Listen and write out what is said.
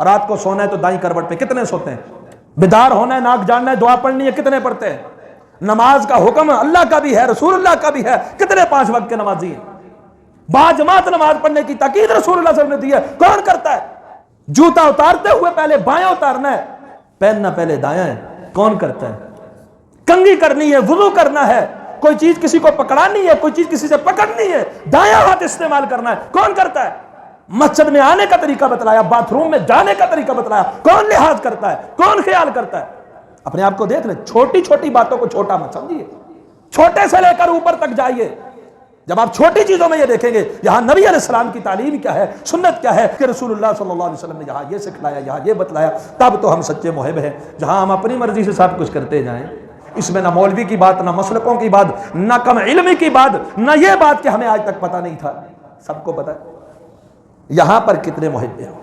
रात को सोना है तो दाई करवट पे कितने सोते हैं? बेदार होना है, नाक जानना है, दुआ पढ़नी है, कितने पढ़ते हैं? नमाज का हुक्म अल्लाह का भी है, रसूलुल्लाह का भी है, कितने 5 वक्त के नमाजी हैं? बाजमात नमाज पढ़ने की ताकीद रसूलुल्लाह सल्लल्लाहु अलैहि वसल्लम ने दी है, कौन करता है? जूता उतारते हुए पहले बायां उतारना है, पहनना पहले दायां है, कौन करता है? कंघी करनी है, वुजू करना है, कोई चीज किसी को पकड़ानी है, कोई चीज किसी से पकड़नी है, दायां हाथ इस्तेमाल करना है, कौन करता है? मस्जिद में आने का तरीका बतलाया, बाथरूम में जाने का तरीका बतलाया, कौन लिहाज करता है, कौन ख्याल करता है? अपने आप को देख ले, छोटी छोटी बातों को छोटा मत समझिए, छोटे से लेकर ऊपर तक जाइए। जब आप छोटी चीजों में ये देखेंगे यहां नबी अलैहिस्सलाम की तालीम क्या है, सुन्नत क्या है, कि रसूलुल्लाह सल्लल्लाहु अलैहि वसल्लम ने यहां ये सिखलाया, यहां ये बतलाया, तब तो हम सच्चे मुहिब हैं। जहां हम अपनी मर्जी से सब कुछ करते जाएं, इसमें ना मौलवी की बात, ना मसलकों की बात, ना कम इल्मी की बात, ना ये बात कि हमें आज तक पता नहीं था, सबको पता है। यहां पर कितने मुहिब हैं?